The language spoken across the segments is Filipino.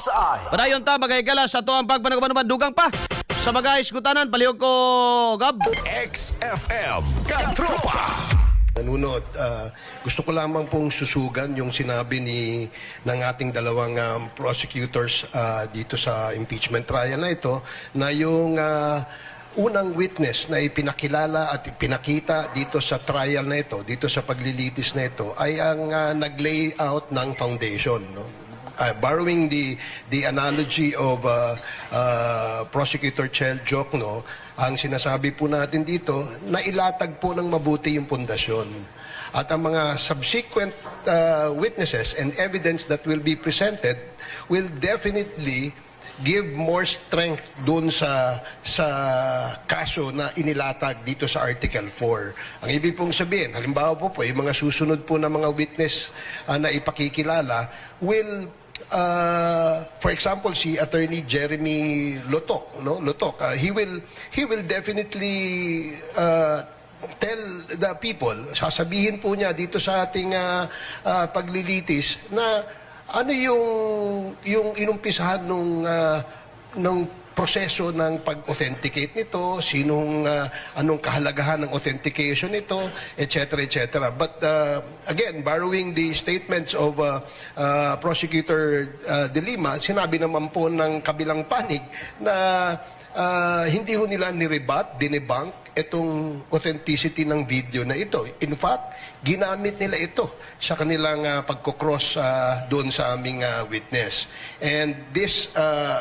Bullseye. Padayon ta magahigala sa to ang pagpanagabanuman dugang pa. Sa bagay isgutanan palihog ko Gab. XFM Katropa. Nanunod, gusto ko lamang pong susugan yung sinabi ng ating dalawang prosecutors dito sa impeachment trial na ito, na yung unang witness na ipinakilala at ipinakita dito sa trial na ito, dito sa paglilitis na ito, ay ang nag-lay out ng foundation. No? Borrowing the analogy of Prosecutor Chel Jokno, ang sinasabi po natin dito, na ilatag po ng mabuti yung pundasyon. At ang mga subsequent witnesses and evidence that will be presented will definitely give more strength doon sa kaso na inilatag dito sa Article 4. Ang ibig pong sabihin, halimbawa po yung mga susunod po na mga witness na ipakikilala will for example, si Attorney Jeremy Lotok, no? He will definitely tell the people, sasabihin po niya dito sa ating paglilitis na ano yung inumpisahan ng proseso ng pag-authenticate nito, anong kahalagahan ng authentication nito, etc., etc. But again, borrowing the statements of Prosecutor De Lima, sinabi naman po ng kabilang panig na hindi ho nila dinebunk itong authenticity ng video na ito. In fact, ginamit nila ito sa kanilang pagkocross doon sa aming witness. And this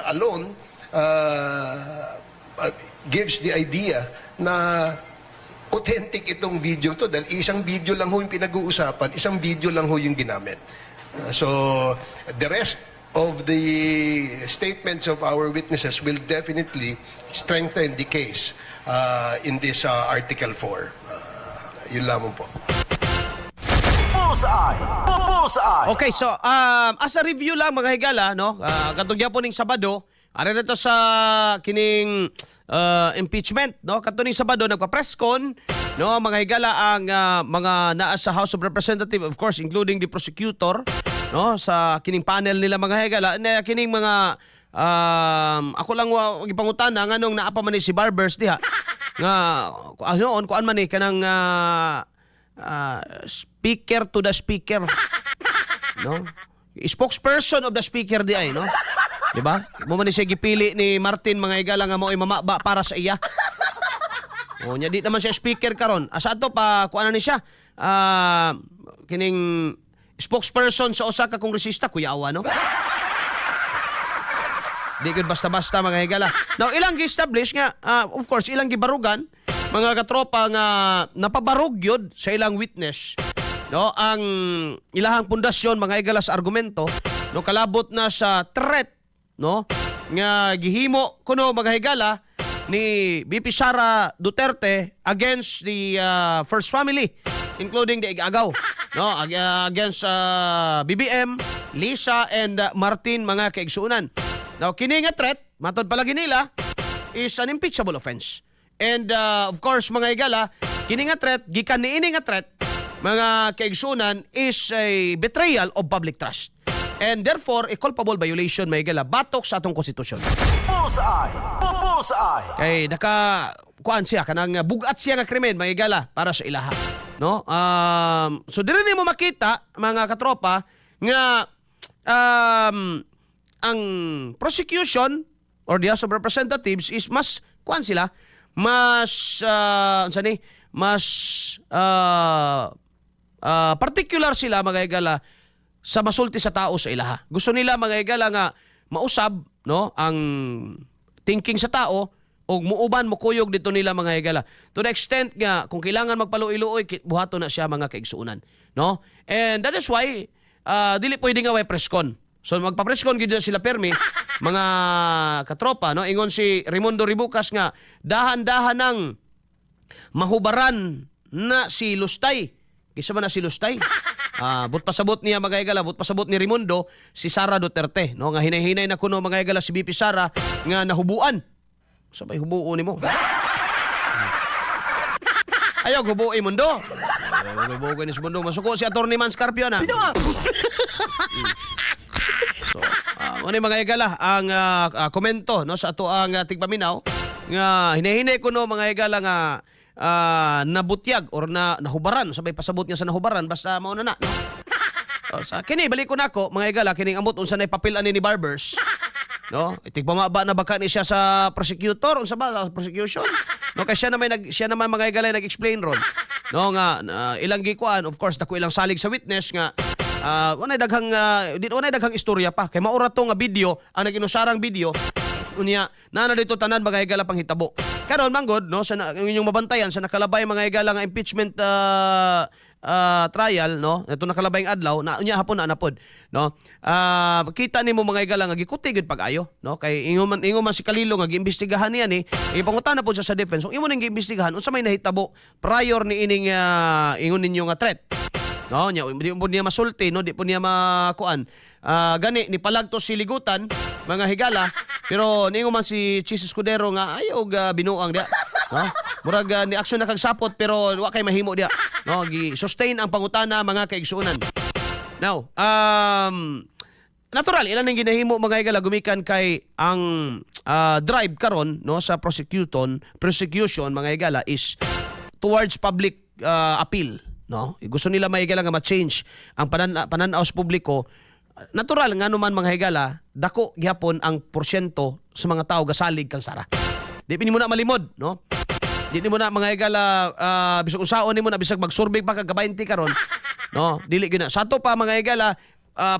alone gives the idea na authentic itong video to dahil isang video lang ho yung pinag-uusapan, isang video lang ho yung ginamit. So, the rest of the statements of our witnesses will definitely strengthen the case in this Article 4. Yun lamang po. Bullseye. Bullseye. Okay, so as a review lang mga higala, no? Katugya po ning Sabado, ari na to sa kining impeachment, no? Katuning Sabado nagpa-press con, no, mga higala ang mga naa sa House of Representatives, of course, including the prosecutor, no, sa kining panel nila mga higala, na kining mga ako lang gipangutana nganong naa pa man ni si Barbers diha nga ano kuan man ni kanang speaker to the speaker, no? Spokesperson of the speaker di ay, no? Di ba? Mo man ni siya gipili ni Martin mga higala nga mo ay mamaba para sa iya. O nya di naman siya speaker karon. Asa ato pa kuan ni siya? Kining spokesperson sa usa ka kongresista, Kuya Awa, no? Di gud basta-basta mga higala. Now, ilang gi-establish nga, of course, ilang gibarugan, mga katropa nga napabarog yun sa ilang witness, no? Ang ilahang pundasyon, mga higala, sa argumento, no? Kalabot na sa threat, no? Nga gihimo kuno mga higala ni VP Sara Duterte against the First Family, including the Igagaw, no, against BBM, Lisa, and Martin, mga kaigsuunan. Now, kini nga threat, matod palagi nila, is an impeachable offense. And of course, mga higala, kini nga threat, gikan niini nga threat, mga kaigsuunan, is a betrayal of public trust. And therefore, a culpable violation, mga higala, batok sa atong konstitusyon. Bullseye. Bullseye. Kay kuan siya kanang bugat siya nga krimen, mga higala, para sa ilaha, no? So dili nimo makita mga katropa nga ang prosecution or the House of Representatives is mas kuan sila, mas particular sila mga higala sa masulti sa tao sa ilaha. Gusto nila mga higala nga mausab, no, ang thinking sa tao o muuban mukuyog dito nila mga higala. To the extent nga kung kailangan magpaluoy-luoy, buhato na siya mga kaigsuunan, no? And that is why dili pwede nga way preskon. So magpa-preskon gid sila permi mga katropa, no? Ingon si Raimundo Ribucas nga dahan-dahan nang mahubaran na si Lustay. Kisa man na si Lustay? But pasabot niya mga higala, but pasabot ni Raimundo si Sara Duterte, no, nga hinay-hinay na kuno mga higala si BP Sara nga nahubuan. Sabay hubuo nimo. Ayaw hubuoy mundo. Hubuo ni sa mundo. Masuko si Atty. Man Scarpio na. So, Ano mga higala ang komento no sa ato ang tigpaminaw nga hinahine ko no mga higala nga nabutyag or nahubaran sabay pasabot niya sa nahubaran basta mao na no. Sa kini balik ko nako mga higala kining amot unsa nay papel ani ni Barbers. No, itigpamaba na baka ni siya sa prosecutor unsa ba sa prosecution? No kay siya naman mga higala nag-explain ron. No nga ilang gikuan of course dako ilang salig sa witness nga unay daghang istorya pa kay maura to nga video ang naginusarang video unya na dito tanan mga higala panghitabo. Karon manggod no sa inyong mabantayan sa nakalabay mga higala nga impeachment trial no ito nakalabay ang adlaw na unya hapon na napod no kita nimo mga higala nga gikuti gid pag-ayo no kay ingon man si Kalilo nga giimbestigahan niya ni ipangutana pod siya sa defense so imo ning giimbestigahan unsa may nahitabo prior ni ining ingon ninyo nga threat no nya di po niya masulti no di po niya makuan gani ni palagto si ligutan mga higala pero ningo man si Chis Escudero nga ayaw binuang dia no murag ni action na kag sapot pero wa kay mahimo dia no gi-sustain ang pangutana mga kaigsuonan now natural ilan ning ginahimo mga higala gumikan kay ang drive karon no sa prosecution mga higala is towards public appeal no gusto nila mga higala nga ma-change ang pananaw sa publiko. Natural nga naman mga higala dako gyapon ang porsyento sa mga tao gasalig kang sara. Di pa nimo na malimod no. Di nimo na mga higala bisag usaon nimo na bisag magsurvey pa kag 20 karon no dili gyud na. Sa ato pa mga higala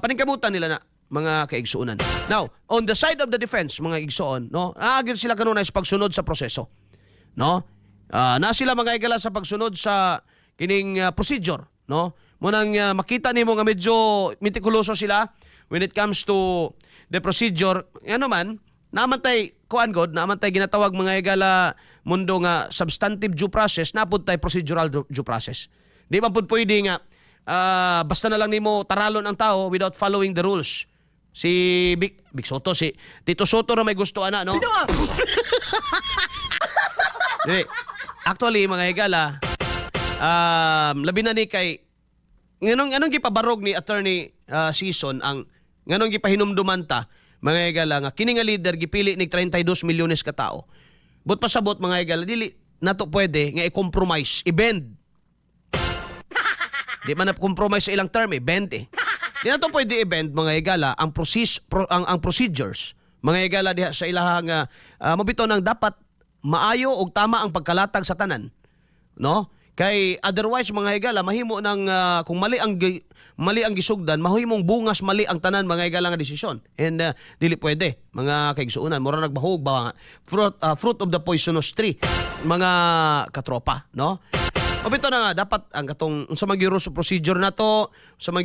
paningkamutan nila na mga kaigsuonan. Now, on the side of the defense mga igsuon no agil sila kanunay sa pagsunod sa proseso. No? Na sila mga higala sa pagsunod sa kining procedure no. Munang makita nimo nga medyo mitikuloso sila when it comes to the procedure. Ano man, namantay kuan god, namantay ginatawag mga higala mundo nga substantive due process, napud tay procedural due process. Di man pud pwede nga basta na lang nimo taralon ang tao without following the rules. Si Big Soto, si Tito Soto na may gusto ana, no? Actually, mga higala, labi na ni kay anong gipabarog ni Attorney Season ang nganong gipahinumduman ta mga higala nga kini nga leader gipili nig 32 milyones ka tao. But pasabot mga higala dili nato pwede nga i-compromise, i-bend. Di man na compromise sa ilang term, i-bend eh. Di nato pwede i-bend mga higala ang procedures mga higala diha sa ilahang mabito nang dapat maayo og tama ang pagkalatag sa tanan. No? Kay otherwise mga higala mahimo nang kung mali ang gisugdan mahimong bungas mali ang tanan mga higala nga desisyon. And dili pwede mga kaigsuonan mura nagbahog ba fruit of the poisonous tree mga katropa no. Obito na nga dapat ang katong unsa man gyud sa procedure nato sa man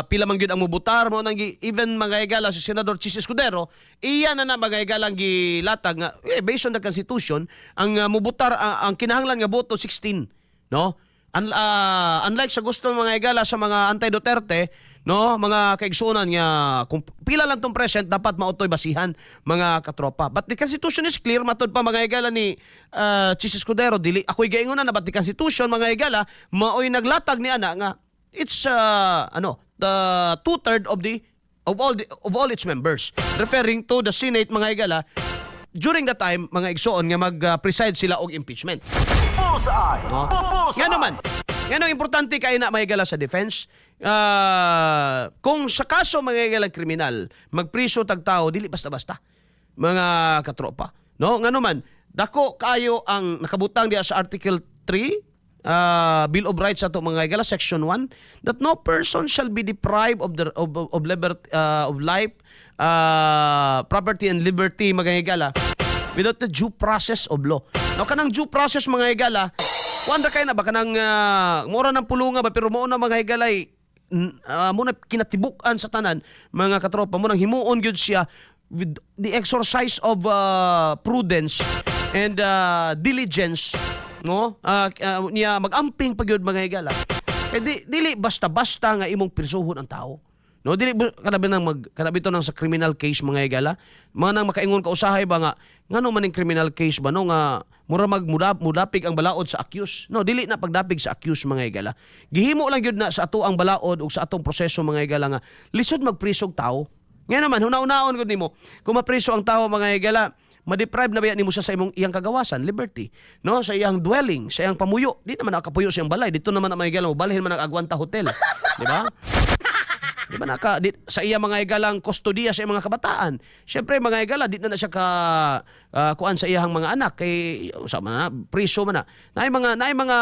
pila man gyud ang mubutar mo nang even mga higala si Senador Chis Escudero iya na mga higala gilatag nga based on the constitution ang mubutar ang kinahanglan nga boto 16. No? Unlike sa gusto ng mga higala sa mga anti-Duterte, no, mga kaigsuonan nga kung pila lang tong present dapat mautoy basihan mga katropa. But the Constitution is clear matud pa mga higala ni Chis Escudero dili ako'y gaingon na but the Constitution mga higala maoy naglatag ni ana nga it's the 2/3 of all its members referring to the Senate mga higala during the time mga igsuon nga mag-preside sila og impeachment. Bullseye! No? Bullseye! Nga naman, nga importante kayo na mahigala sa defense. Kung sa kaso mahigala kriminal, magpriso tag tao, dili basta-basta. Mga katropa. No? Nga naman, dako kayo ang nakabutang diya sa Article 3, Bill of Rights ato mga higala, Section 1, that no person shall be deprived of life, property and liberty mga higala without the due process of law. Now kanang due process mga higala, wanda kay na ba kanang mura ng pulunga ba pero mo na mga higalay muna kinatibukan sa tanan mga katropa mo nang himuon gyud siya with the exercise of prudence and diligence no niya magamping pagyud mga higala. Kay dili basta-basta nga imong pirsuhon ang tao. No, dili kanabi nang kanabito nang sa criminal case mga higala. Mga nang makaingon ka usahay ba nga ngano man ning criminal case ba no nga mura mudapig ang balaod sa accused. No, dili na pagdapig sa accused mga higala. Gihimo lang gyud na sa ato ang balaod ug sa atong proseso mga higala nga lisod magprisog tao. Ngayon naman, huna-unaon ko nimo, kung mapriso ang tao mga higala, ma-deprive na ba nimo sa imong iyang kagawasan, liberty, no? Sa iyang dwelling, sa iyang pamuyo. Di naman nakapuyo sa iyang balay. Dito naman ang mga higala, balhin man ang Agwanta Hotel. Di ba? Di ba sa iya mga higalang kustodiya sa iyang mga kabataan. Siyempre mga higala, di na siya kuan sa iyang mga anak kay sama na priso man na. Naay mga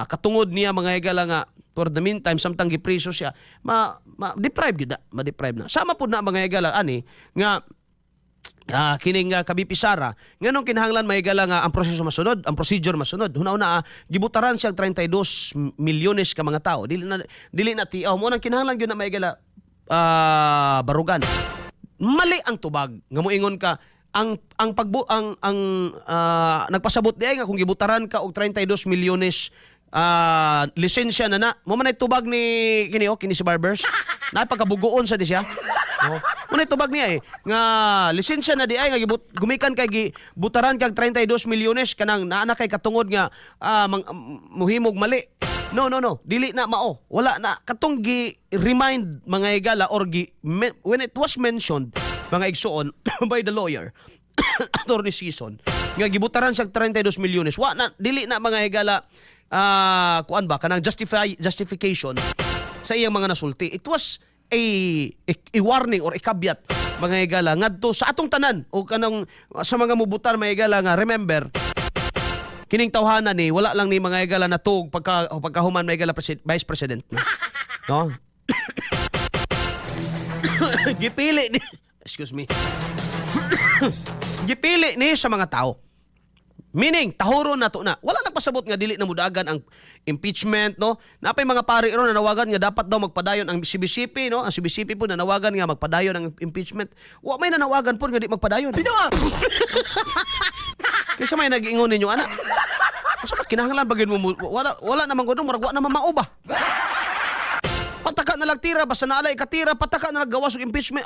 katungod niya mga higala nga for the meantime samtang gipriso siya ma-deprive gyud na, ma-deprive na. Sama pud na mga higala ani nga kining Kabipi Sara nganong kinahanglan mahigala nga ang proseso masunod, ang procedure masunod. Huna-una gibutaran siya 32 milyones ka mga tao. Dili na tiaw mo nang kinahanglan gyud na mahigala barugan. Mali ang tubag nga moingon ka ang nagpasabot diay nga kung gibutaran ka og 32 milyones lisensya na mo man tubag ni kini si Barbers na pagkabugoon sa di siya. Mo tubag niya nga lisensya na di ay nga gumikan kay gibutaran kag 32 milyones kanang naa kay katungod nga muhimog mali. No. Dili na mao. Wala na katong gi-remind mga higala or when it was mentioned mga igsuon by the lawyer Attorney Season nga gibutaran siya 32 milyones. Wa na dili na mga higala kuan ba kanang justification sa iyang mga nasulti. It was a warning or a caveat mga higala ngadto sa atong tanan o kanang sa mga mubutar mga higala nga remember kining tawhanan ni wala lang ni mga higala natug pagkahuman mga higala Vice President no gipili ni excuse me gipili ni sa mga tao. Meaning, tahuron na to na. Wala nagpasabot nga dili na mudagan ang impeachment, no? Napay mga pari ron na nawagan nga dapat daw magpadayon ang CBCP, no? Ang CBCP po nanawagan nga magpadayon ang impeachment. Wa may nanawagan po nga di magpadayon. Binawa! Kaysa may nag-ingon ninyo, anak. Masa ba kinahanglan bagin mo wala namang gudong murag wa naman mauba. Pataka na lang tira basta naalay katira pataka na lang gawas og impeachment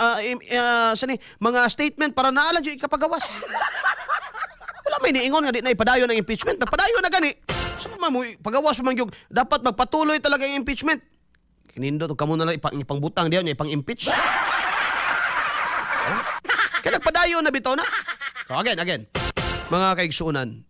mga statement para naalan jud ikapagawas. Wala may niingon nga di na ipadayon ang impeachment. Nagpadayon na gani. So pagawas man gyud dapat magpatuloy talaga ang impeachment. Kinindot kamo na lang ipangbutang diyan ipang-impeach. Kaya nagpadayon na bitaw na. So again. Mga kaigsuunan.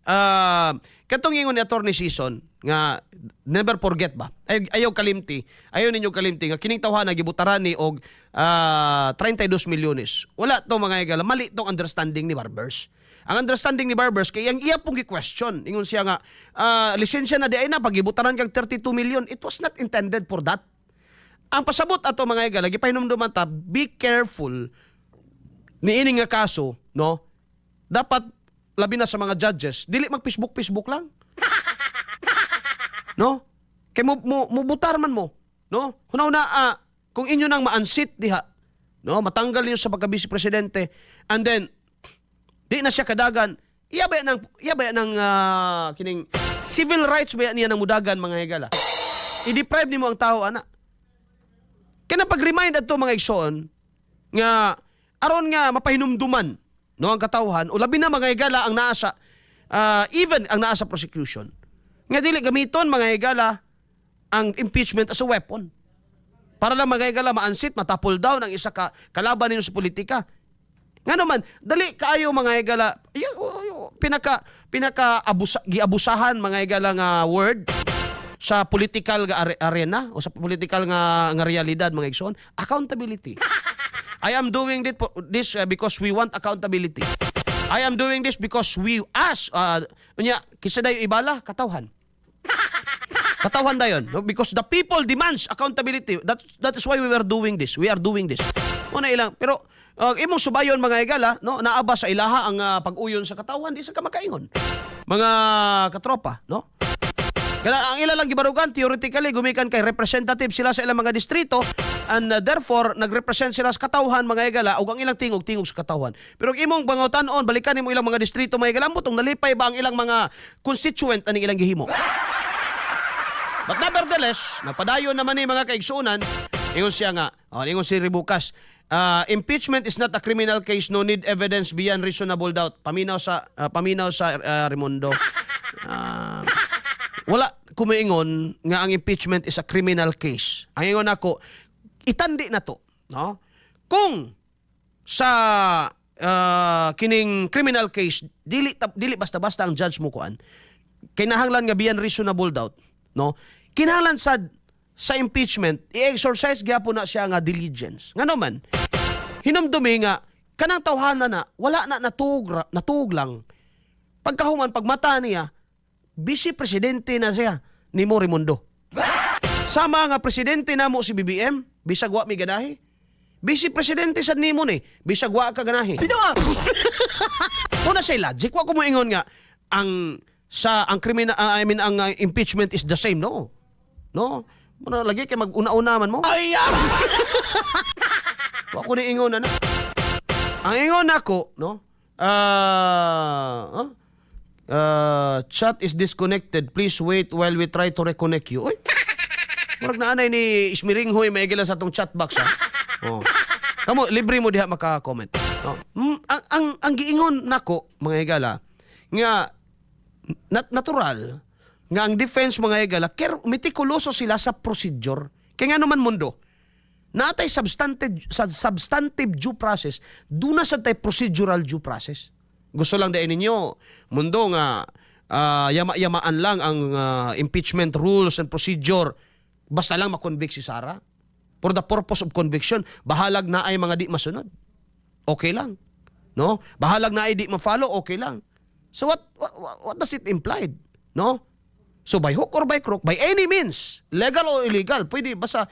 Katong ingon ni Attorney Season nga never forget ba? Ayaw kalimti. Ayaw ninyo kalimti nga kining tawhana gibutaran ni og 32 milyones. Wala to mga higala. Mali tong understanding ni Barbers. Ang understanding ni Barbers kay ang iya pong gi-question. Ingon siya nga lisensya na di ay na pagibutaran kag 32 million. It was not intended for that. Ang pasabot ato mga higala gipahinumduman ta be careful ni ini nga kaso, no? Dapat labi na sa mga judges, dili mag-Facebook lang. No? Kay mo butar man mo, no? Huna-una kung inyo nang ma-unseat diha, no? Matanggal niyo sa pagka-vice presidente and then di na siya kadagan, iya ba ng kining civil rights ba niya nang mudagan mga higala. I-deprive nimo ang tao ana. Kaya pag-remind adto mga igsoon nga aron nga mapahinumduman no ang katawhan o labi na mga higala ang naasa even ang naasa prosecution nga dili gamiton mga higala ang impeachment as a weapon para lang mga higala ma-unseat matapol down ang isa ka kalaban ninyo sa politika nga naman dali kaayo mga higala giabusahan mga higala nga word sa political nga arena o sa political nga realidad mga igsoon accountability. I am doing this because we want accountability. I am doing this because we ask kisa dayo ibala katawhan. Katawhan dayon because the people demands accountability. That is why we are doing this. We are doing this. Una ilang pero imong subayon mga higala no naaba sa ilaha ang pag-uyon sa katawhan di sa kamakaingon. Mga katropa, no? Kaya ang ilang gibarugan theoretically gumikan kay representative sila sa ilang mga distrito and therefore nagrepresent sila sa katawhan mga higala ug ang ilang tingog sa katawhan. Pero ang imong bangawtanon balikan nimo ilang mga distrito mga higala mutong nalipay ba ang ilang mga constituent aning ilang gihimo. But nevertheless, napadayon naman ni mga kaigsuunan, ingon siya nga, ingon si Ribucas, impeachment is not a criminal case, no need evidence beyond reasonable doubt. Paminaw sa Raimundo. Wala kumiingon nga ang impeachment is a criminal case. Ang ingon ako, itandi na to, no? kung sa kining criminal case dili basta-basta ang judge mo kuan, kinahanglan nga beyond reasonable doubt, no? Kinahanglan sa impeachment i-exercise gyapon na siya nga diligence. Ngano man hinumdumi nga kanang tawhana na wala na natug lang. Pagkahuman pagmata niya, vice presidente na siya ni Raimundo. Sama nga presidente namo si BBM, bisag wa mi ganahi. Vice presidente sad nimo ni, bisag wa ka ganahi. Una siya logic, wa ko mo ingon nga ang criminal ang impeachment is the same, no. No? Muna lagi kay mag-una-una man mo. Ay! Wa ko ni ingon na. Ang ingon nako, no? Chat is disconnected. Please wait while we try to reconnect you. Oy. Murag na anay ni Ismiringhoy maigila sa tong chat box ha. Oh. Kamo libre mo diha maka-comment. No? Ang giingon nako mga higala nga natural nga ang defense mga higala mitikuloso sila sa procedure. Kaya nga naman mundo natay substantive due process, duna sa tay procedural due process. Gusto lang dahil ninyo, mundo nga yama-yamaan lang ang impeachment rules and procedure. Basta lang makonvict si Sara. For the purpose of conviction, bahalag na ay mga di masunod. Okay lang. No? Bahalag na ay di ma-follow, okay lang. So what does it imply? No? So by hook or by crook, by any means, legal or illegal, pwede basta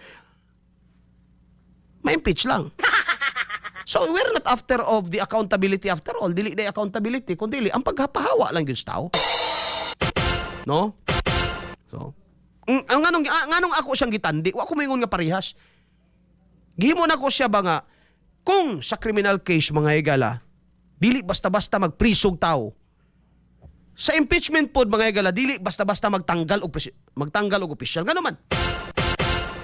ma-impeach lang. So we're not after of the accountability after all. Dili na accountability, kundi ang paghapahawa lang yun sa tao. No? So, nganong ako siyang gitandi, wa ko mingon nga parehas. Gihimo na ko siya ba nga, kung sa criminal case mga higala, dili basta-basta magprisog tao. Sa impeachment pod mga higala, dili basta-basta magtanggal og opisyal. Ngano man?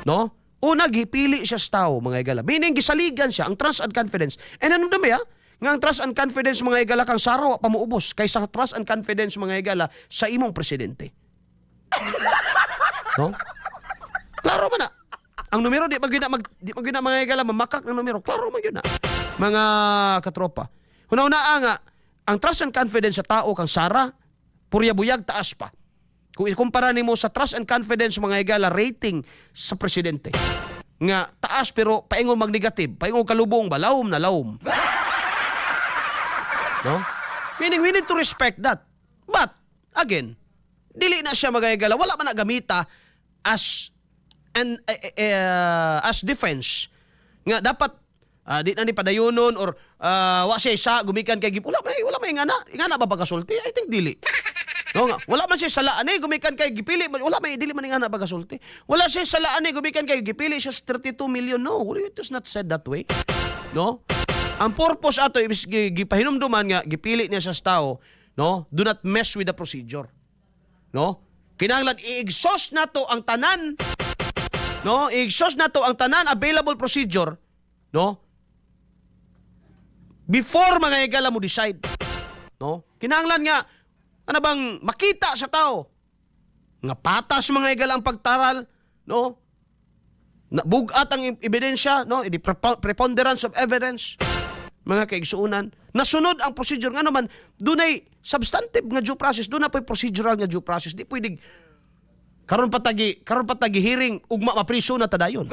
No? Una, gipili siya sa tao, mga higala. Meaning, gisaligan siya, ang trust and confidence. And ano dami, ha? Nga ang trust and confidence, mga higala, kang saro, pamuubos, kaysa trust and confidence, mga higala, sa imong presidente. No? Klaro man na. Ang numero, di magina mga higala, mamakak ng numero. Klaro man yun na. Mga katropa. Huna-una nga, ang trust and confidence sa tao, kang sara, purya-buyag, taas pa. Kung ikumpara nimo sa trust and confidence mga higala rating sa presidente. Nga taas pero paingon mag-negative, paingon kalubong ba lawom na lawom. No? Meaning we need to respect that. But again, dili na siya mga higala, wala man na gamita as defense. Nga dapat di na ni padayonon or wa siya sa gumikan kay wala may ingana ba pagkasulti? I think dili. No nga, wala man siya salaan gumikan kay gipili, wala may dili man ingana pagkasulti. Wala siya salaan gumikan kay gipili siya sa 32 million. No, it was not said that way. No? Ang purpose ato is gipahinumduman nga gipili niya sa tao, no? Do not mess with the procedure. No? Kinahanglan i-exhaust nato ang tanan. No? I-exhaust nato ang tanan available procedure, no? Before mga higala mo decide. No? Kinahanglan nga ano bang makita sa tao nga patas mga higala ang pagtaral, no? Bugat ang ebidensya, no? The preponderance of evidence, mga kaigsuunan. Nasunod ang procedure nga naman, dunay substantive nga due process, doon na po'y procedural nga due process. Di pwede karon patagi hearing ugma mapriso na tadayon.